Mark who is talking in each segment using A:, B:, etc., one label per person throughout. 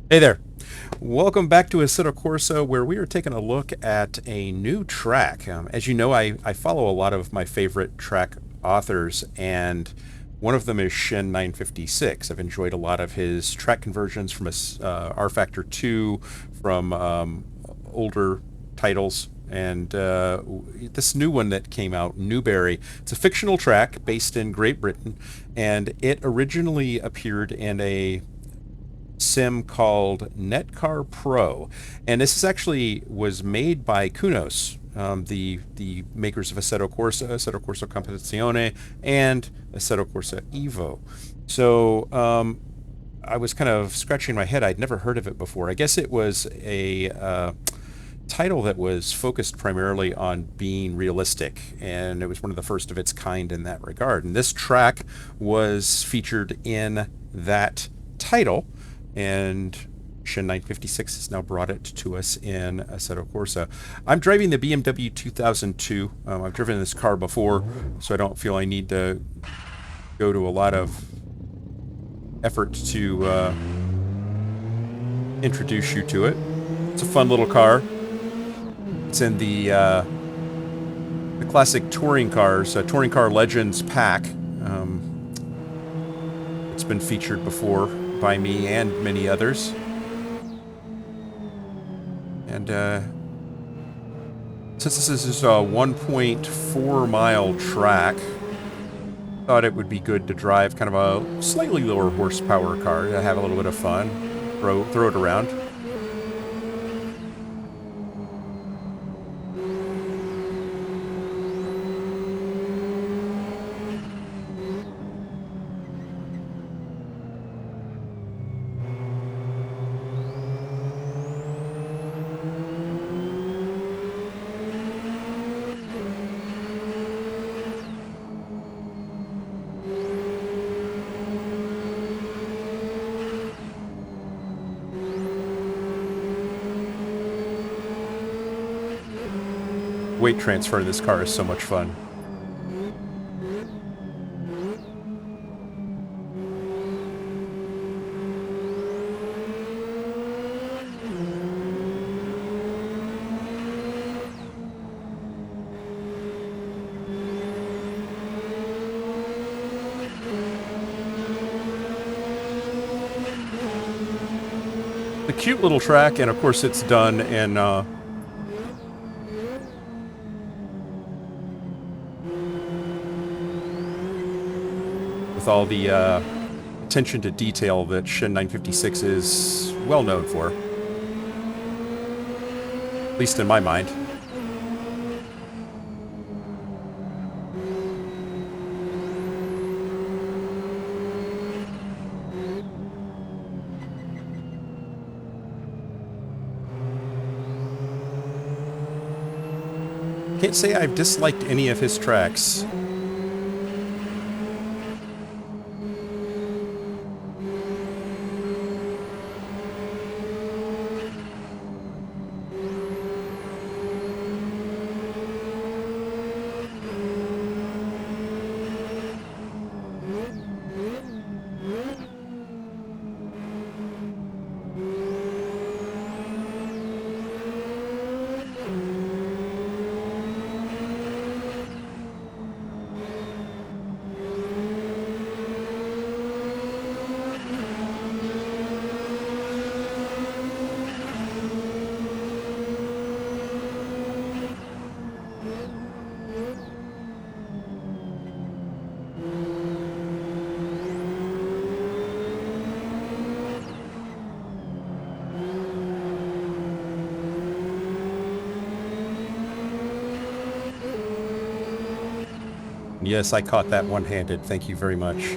A: Hey there. Welcome back to Assetto Corsa, where we are taking a look at a new track. As you know, I follow a lot of my favorite track authors, and one of them is Shin 956. I've enjoyed a lot of his track conversions from R Factor 2, from older titles, and this new one that came out, Newbury. It's a fictional track based in Great Britain, and it originally appeared in a sim called NetKar Pro, and this is actually was made by Kunos, the makers of Assetto Corsa Competizione, and Assetto Corsa Evo. So I was kind of scratching my head. I'd never heard of it before. I guess it was a title that was focused primarily on being realistic, and it was one of the first of its kind in that regard. And this track was featured in that title, and Shin 956 has now brought it to us in Assetto Corsa. I'm driving the BMW 2002. I've driven this car before, so I don't feel I need to go to a lot of effort to introduce you to it. It's a fun little car. It's in the classic touring cars, Touring Car Legends pack. It's been featured before by me and many others. And since this is a 1.4 mile track, thought it would be good to drive kind of a slightly lower horsepower car to have a little bit of fun, throw it around. Weight transfer in this car is so much fun. A cute little track, and of course it's done in with all the attention to detail that Shin 956 is well known for, at least in my mind. Can't say I've disliked any of his tracks. Yes, I caught that one-handed. Thank you very much.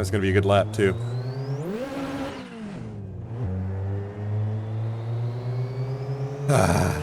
A: That's going to be a good lap, too. Ah.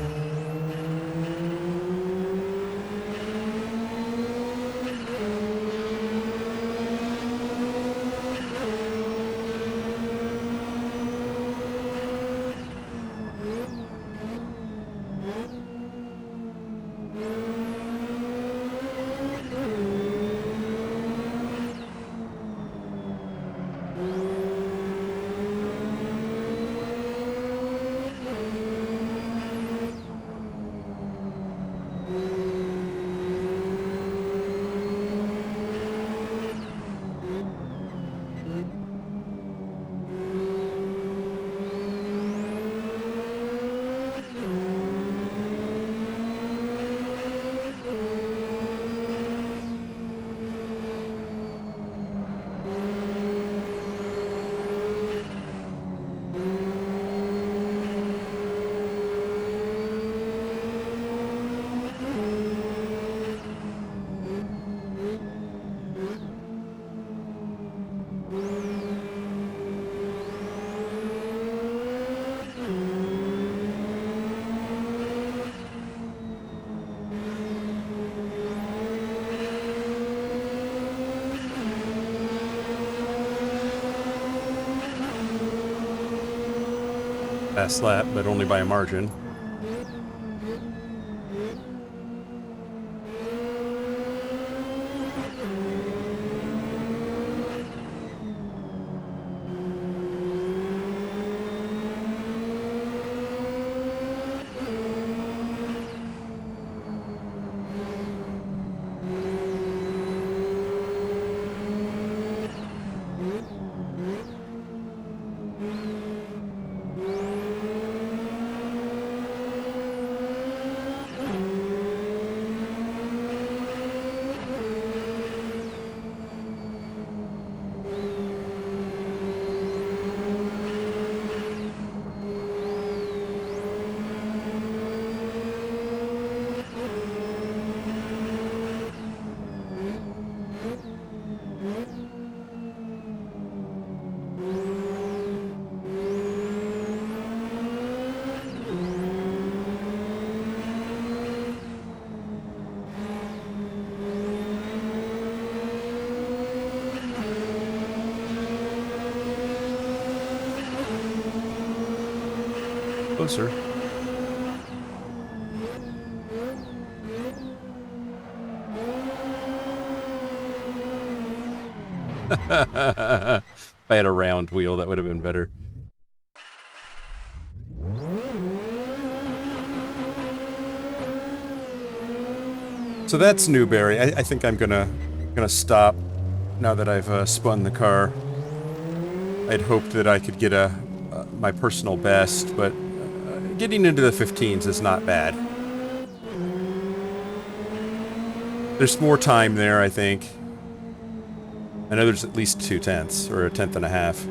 A: Fast lap, but only by a margin. Closer. If I had a round wheel, that would have been better. So that's Newbury. I think I'm gonna stop now that I've spun the car. I'd hoped that I could get my personal best, but getting into the 15s is not bad. There's more time there, I think. I know there's at least 2/10 or a 10th and a half.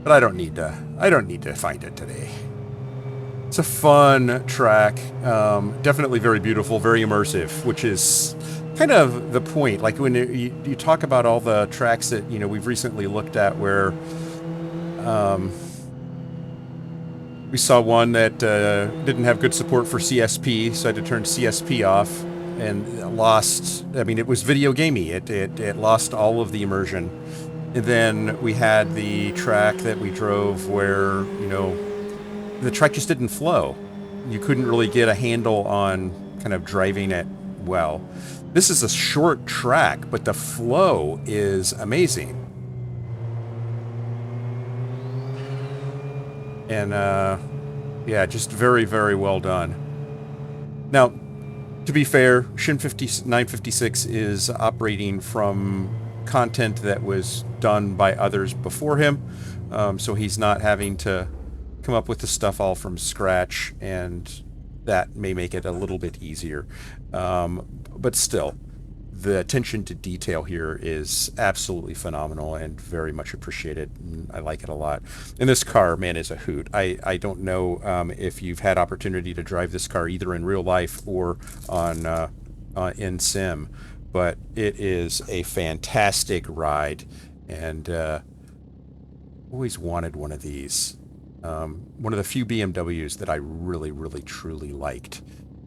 A: But I don't need to find it today. It's a fun track, definitely very beautiful, very immersive, which is kind of the point. Like when you talk about all the tracks that we've recently looked at, where we saw one that didn't have good support for CSP, so I had to turn CSP off and lost. I mean, it was video gamey. It lost all of the immersion. And then we had the track that we drove where the track just didn't flow. You couldn't really get a handle on kind of driving it well. This is a short track, but the flow is amazing. And yeah, just very, very well done. Now, to be fair, Shin 956 is operating from content that was done by others before him, so he's not having to come up with the stuff all from scratch, and that may make it a little bit easier. But still, the attention to detail here is absolutely phenomenal and very much appreciated. I like it a lot. And this car, man, is a hoot. I don't know if you've had opportunity to drive this car either in real life or on in sim, but it is a fantastic ride, and always wanted one of these. One of the few BMWs that I really, really, truly liked,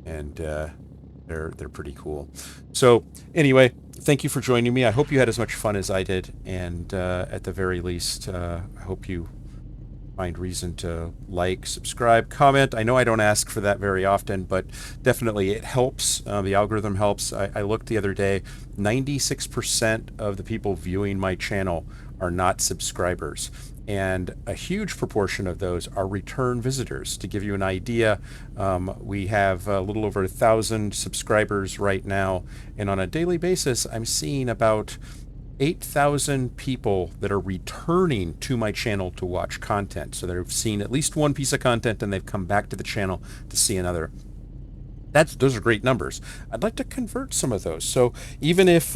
A: and they're pretty cool. So anyway, thank you for joining me. I hope you had as much fun as I did, and at the very least, I hope you find reason to like, subscribe, comment. I know I don't ask for that very often, but definitely it helps. The algorithm helps. I looked the other day, 96% of the people viewing my channel are not subscribers. And a huge proportion of those are return visitors. To give you an idea, we have a little over 1,000 subscribers right now. And on a daily basis, I'm seeing about 8,000 people that are returning to my channel to watch content. So they've seen at least one piece of content and they've come back to the channel to see another. Those are great numbers. I'd like to convert some of those. So even if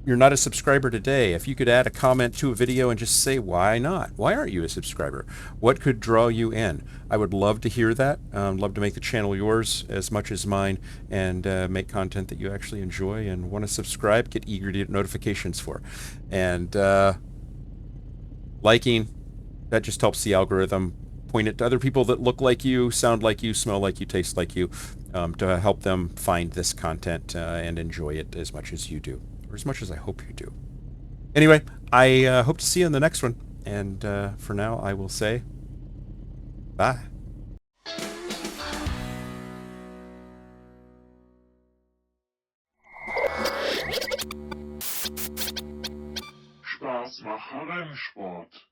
A: you're not a subscriber today, if you could add a comment to a video and just say, why not? Why aren't you a subscriber? What could draw you in? I would love to hear that. Love to make the channel yours as much as mine, and make content that you actually enjoy and want to subscribe, get eager to get notifications for. And liking, that just helps the algorithm point it to other people that look like you, sound like you, smell like you, taste like you, to help them find this content and enjoy it as much as you do. Or as much as I hope you do. Anyway, I hope to see you in the next one. And for now, I will say bye.
B: Spaß machen Rennsport.